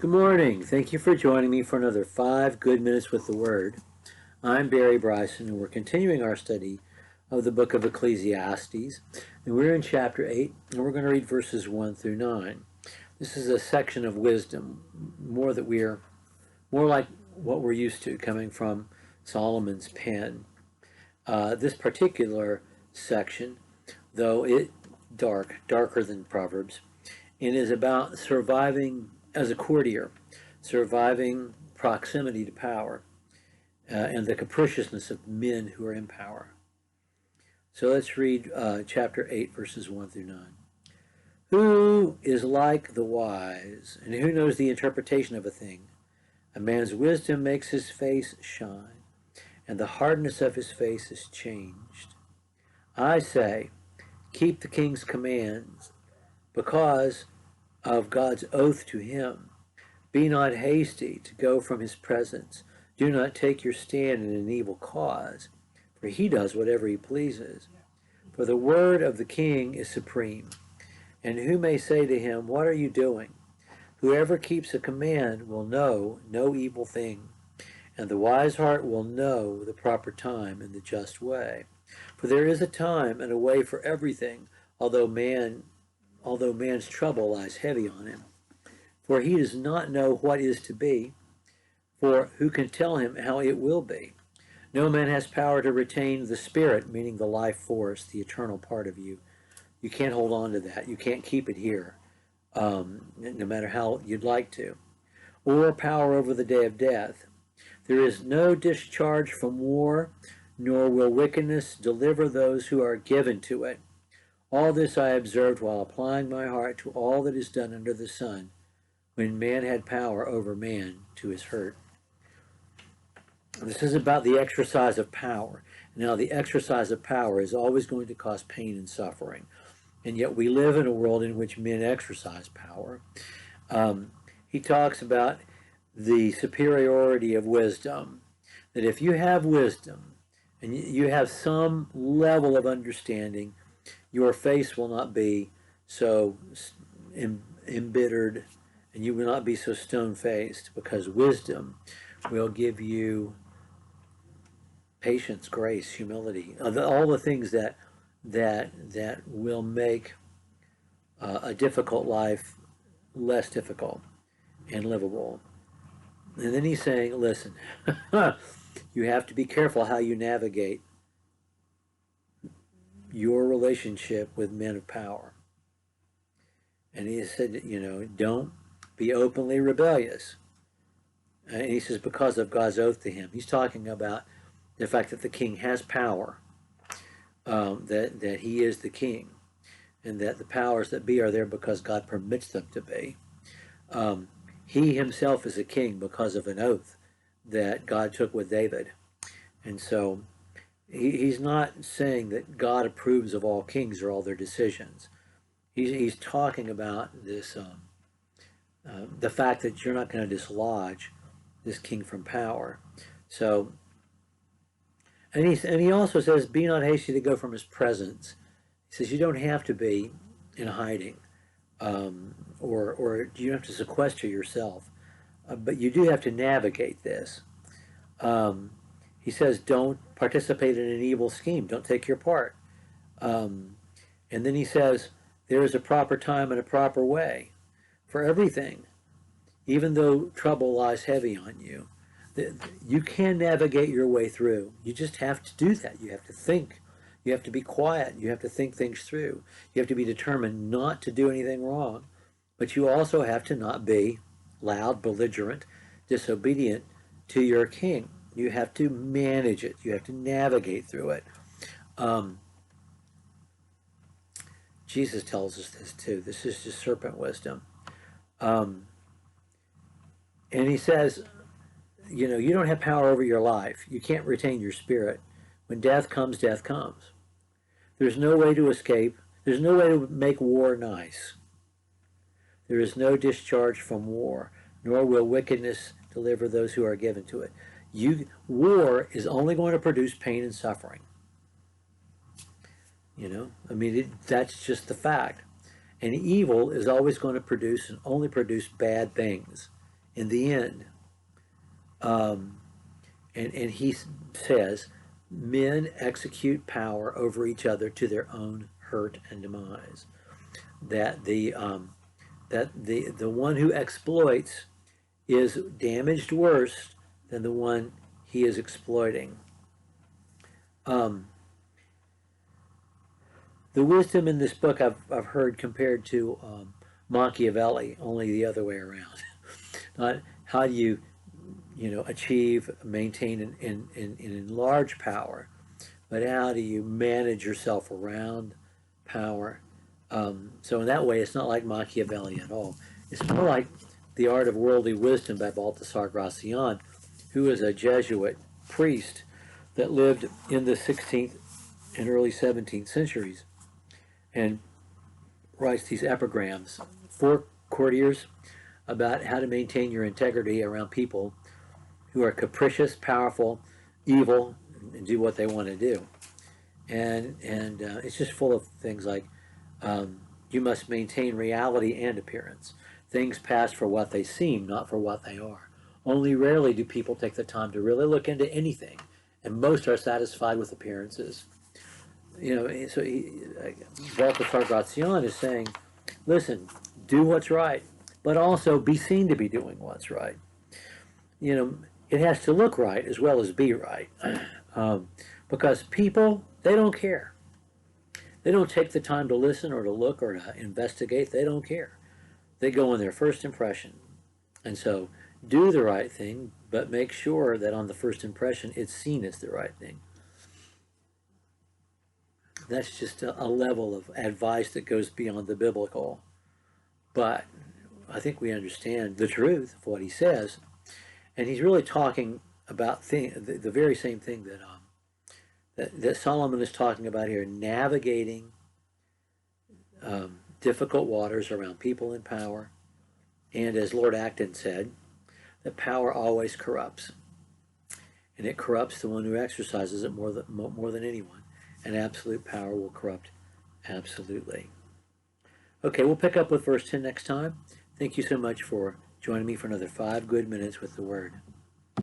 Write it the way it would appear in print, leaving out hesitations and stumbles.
Good morning. Thank you for joining me for another 5 good minutes with the Word. I'm Barry Bryson, and we're continuing our study of the book of Ecclesiastes. And we're in chapter 8, and we're going to read verses 1 through 9. This is a section of wisdom, more like what we're used to coming from Solomon's pen. This particular section, though it darker than Proverbs, and is about surviving as a courtier, surviving proximity to power, and the capriciousness of men who are in power. So let's read chapter 8, verses 1 through 9. Who is like the wise, and who knows the interpretation of a thing? A man's wisdom makes his face shine, and the hardness of his face is changed. I say, keep the king's commands, because of God's oath to him. Be not hasty to go from his presence. Do not take your stand in an evil cause, for he does whatever he pleases. For the word of the king is supreme, and who may say to him, what are you doing? Whoever keeps a command will know no evil thing, and the wise heart will know the proper time and the just way. For there is a time and a way for everything, although man's trouble lies heavy on him. For he does not know what is to be, for who can tell him how it will be? No man has power to retain the spirit, meaning the life force, the eternal part of you. You can't hold on to that. You can't keep it here, no matter how you'd like to. Or power over the day of death. There is no discharge from war, nor will wickedness deliver those who are given to it. All this I observed while applying my heart to all that is done under the sun, when man had power over man to his hurt. This is about the exercise of power. Now, the exercise of power is always going to cause pain and suffering. And yet we live in a world in which men exercise power. He talks about the superiority of wisdom, that if you have wisdom and you have some level of understanding, your face will not be so embittered, and you will not be so stone-faced, because wisdom will give you patience, grace, humility, all the things that will make a difficult life less difficult and livable. And then he's saying, listen, you have to be careful how you navigate your relationship with men of power. And he said, don't be openly rebellious. And he says, because of God's oath to him. He's talking about the fact that the king has power, that he is the king, and that the powers that be are there because God permits them to be. He himself is a king because of an oath that God took with David. And so he's not saying that God approves of all kings or all their decisions. He's talking about this, the fact that you're not going to dislodge this king from power. So, and he also says, be not hasty to go from his presence. He says you don't have to be in hiding, or you don't have to sequester yourself, but you do have to navigate this. He says, don't participate in an evil scheme. Don't take your part. And then he says, there is a proper time and a proper way for everything. Even though trouble lies heavy on you, you can navigate your way through. You just have to do that. You have to think. You have to be quiet. You have to think things through. You have to be determined not to do anything wrong. But you also have to not be loud, belligerent, disobedient to your king. You have to manage it. You have to navigate through it. Jesus tells us this too. This is just serpent wisdom. And he says, you don't have power over your life. You can't retain your spirit. When death comes, death comes. There's no way to escape. There's no way to make war nice. There is no discharge from war, nor will wickedness deliver those who are given to it. War is only going to produce pain and suffering. That's just the fact. And evil is always going to produce and only produce bad things. in the end. And he says, men execute power over each other to their own hurt and demise. That the one who exploits is damaged worse than the one he is exploiting. The wisdom in this book I've heard compared to Machiavelli, only the other way around. Not how do you achieve, maintain, and enlarge power, but how do you manage yourself around power? So in that way, it's not like Machiavelli at all. It's more like The Art of Worldly Wisdom by Baltasar Gracian, who is a Jesuit priest that lived in the 16th and early 17th centuries, and writes these epigrams for courtiers about how to maintain your integrity around people who are capricious, powerful, evil, and do what they want to do. And it's just full of things like you must maintain reality and appearance. Things pass for what they seem, not for what they are. Only rarely do people take the time to really look into anything, and most are satisfied with appearances. So Baltasar Gracian is saying, listen, do what's right, but also be seen to be doing what's right. It has to look right as well as be right, because people, they don't care. They don't take the time to listen or to look or to investigate. They don't care. They go on their first impression. And so do the right thing, but make sure that on the first impression it's seen as the right thing. That's just a level of advice that goes beyond the biblical. But I think we understand the truth of what he says. And he's really talking about the very same thing that Solomon is talking about here, navigating difficult waters around people in power. And as Lord Acton said, that power always corrupts. And it corrupts the one who exercises it more than anyone. And absolute power will corrupt absolutely. Okay, we'll pick up with verse 10 next time. Thank you so much for joining me for another 5 good minutes with the Word.